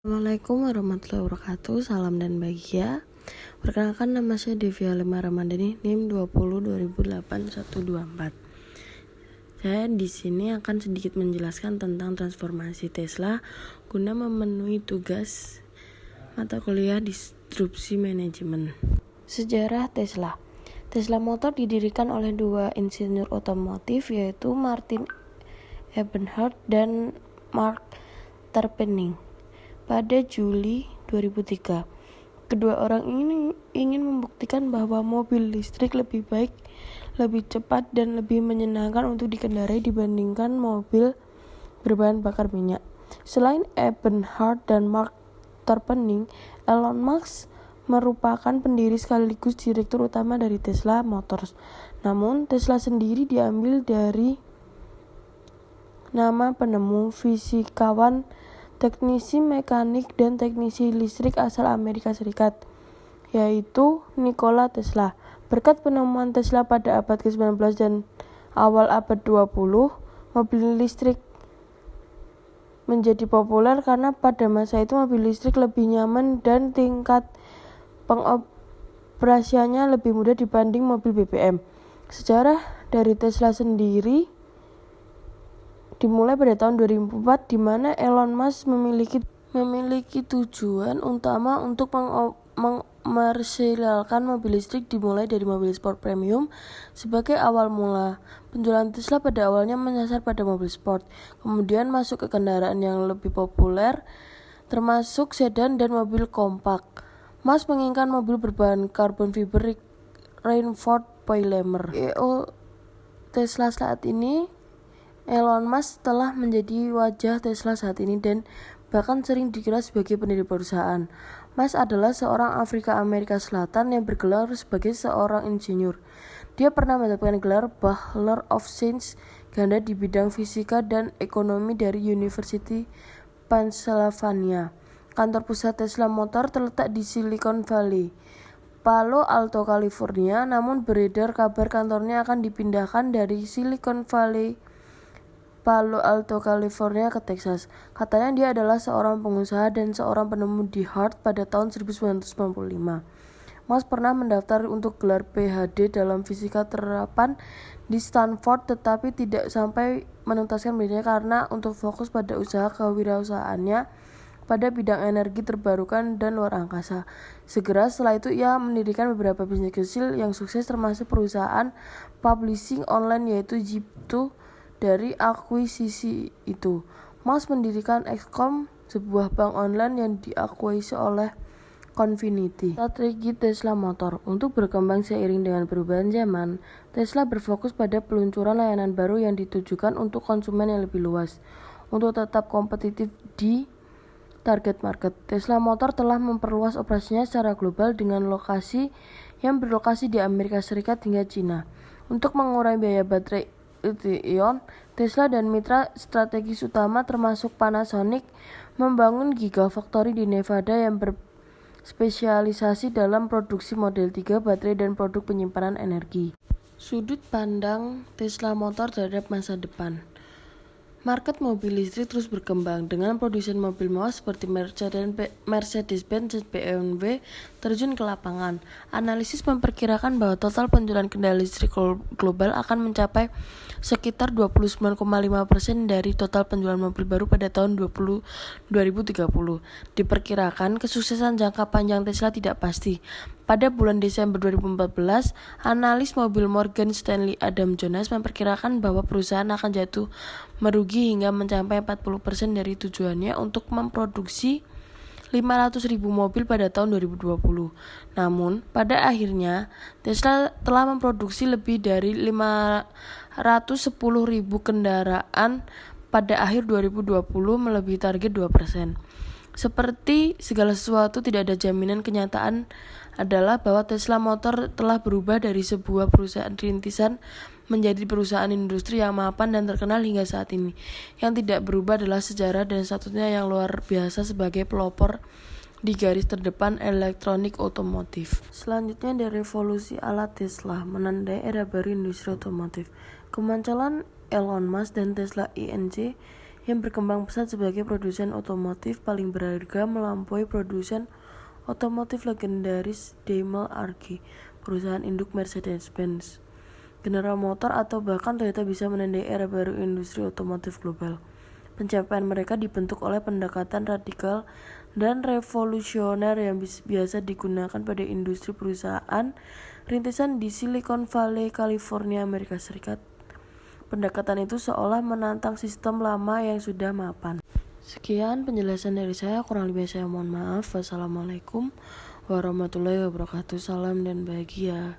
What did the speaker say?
Assalamualaikum warahmatullahi wabarakatuh. Salam dan bahagia. Perkenalkan, nama saya Devia Lema Ramadhani, NIM 20208124. Saya di sini akan sedikit menjelaskan tentang transformasi Tesla guna memenuhi tugas mata kuliah disrupsi manajemen. Sejarah Tesla. Tesla Motor didirikan oleh dua insinyur otomotif, yaitu Martin Eberhard dan Mark Tarpenning pada Juli 2003. Kedua orang ini ingin membuktikan bahwa mobil listrik lebih baik, lebih cepat, dan lebih menyenangkan untuk dikendarai dibandingkan mobil berbahan bakar minyak. Selain Eberhard dan Mark Tarpenning, Elon Musk merupakan pendiri sekaligus direktur utama dari Tesla Motors. Namun, Tesla sendiri diambil dari nama penemu, fisikawan, teknisi mekanik, dan teknisi listrik asal Amerika Serikat, yaitu Nikola Tesla. Berkat penemuan Tesla pada abad ke-19 dan awal abad 20, mobil listrik menjadi populer karena pada masa itu mobil listrik lebih nyaman dan tingkat pengoperasiannya lebih mudah dibanding mobil BBM. Sejarah dari Tesla sendiri dimulai pada tahun 2004, di mana Elon Musk memiliki tujuan utama untuk mengomersialkan mobil listrik dimulai dari mobil sport premium. Sebagai awal mula, penjualan Tesla pada awalnya menyasar pada mobil sport, kemudian masuk ke kendaraan yang lebih populer, termasuk sedan dan mobil kompak. Musk menginginkan mobil berbahan karbon fiber reinforced polymer. CEO Tesla saat ini, Elon Musk, telah menjadi wajah Tesla saat ini dan bahkan sering dikira sebagai pendiri perusahaan. Musk adalah seorang Afrika Amerika Selatan yang bergelar sebagai seorang insinyur. Dia pernah mendapatkan gelar Bachelor of Science ganda di bidang fisika dan ekonomi dari University Pennsylvania. Kantor pusat Tesla Motor terletak di Silicon Valley, Palo Alto, California. Namun beredar kabar kantornya akan dipindahkan dari Silicon Valley, Palo Alto, California ke Texas. Katanya dia adalah seorang pengusaha dan seorang penemu di Harvard pada tahun 1995. Musk pernah mendaftar untuk gelar PhD dalam fisika terapan di Stanford, tetapi tidak sampai menuntaskan pendidikannya karena untuk fokus pada usaha kewirausahaannya pada bidang energi terbarukan dan luar angkasa. Segera setelah itu ia mendirikan beberapa bisnis kecil yang sukses, termasuk perusahaan publishing online yaitu Zip2. Dari akuisisi itu, Musk mendirikan XCOM, sebuah bank online yang diakuisisi oleh Confinity. Strategi Tesla Motor. Untuk berkembang seiring dengan perubahan zaman, Tesla berfokus pada peluncuran layanan baru yang ditujukan untuk konsumen yang lebih luas. Untuk tetap kompetitif di target market, Tesla Motor telah memperluas operasinya secara global dengan lokasi yang berlokasi di Amerika Serikat hingga Cina. Untuk mengurangi biaya baterai lithium, Tesla dan mitra strategis utama termasuk Panasonic membangun Gigafactory di Nevada yang berspesialisasi dalam produksi Model 3 baterai dan produk penyimpanan energi. Sudut pandang Tesla Motor terhadap masa depan. Market mobil listrik terus berkembang dengan produsen mobil mewah seperti Mercedes-Benz dan BMW terjun ke lapangan. Analisis memperkirakan bahwa total penjualan kendaraan listrik global akan mencapai sekitar 29,5% dari total penjualan mobil baru pada tahun 2030. Diperkirakan kesuksesan jangka panjang Tesla tidak pasti. Pada bulan Desember 2014, analis mobil Morgan Stanley Adam Jonas memperkirakan bahwa perusahaan akan jatuh merugi hingga mencapai 40% dari tujuannya untuk memproduksi 500.000 mobil pada tahun 2020. Namun, pada akhirnya, Tesla telah memproduksi lebih dari 510.000 kendaraan pada akhir 2020, melebihi target 2%. Seperti segala sesuatu, tidak ada jaminan. Kenyataan adalah bahwa Tesla Motor telah berubah dari sebuah perusahaan rintisan menjadi perusahaan industri yang mapan dan terkenal hingga saat ini. Yang tidak berubah adalah sejarah dan statusnya yang luar biasa sebagai pelopor di garis terdepan elektronik otomotif. Selanjutnya ada revolusi ala Tesla, menandai era baru industri otomotif. Kemunculan Elon Musk dan Tesla Inc. yang berkembang pesat sebagai produsen otomotif paling berharga melampaui produsen otomotif legendaris Daimler AG, perusahaan induk Mercedes-Benz, General Motors, atau bahkan Toyota bisa menandai era baru industri otomotif global. Pencapaian mereka dibentuk oleh pendekatan radikal dan revolusioner yang biasa digunakan pada industri perusahaan rintisan di Silicon Valley, California, Amerika Serikat. Pendekatan itu seolah menantang sistem lama yang sudah mapan. Sekian penjelasan dari saya, kurang lebih saya mohon maaf. Wassalamualaikum warahmatullahi wabarakatuh. Salam dan bahagia.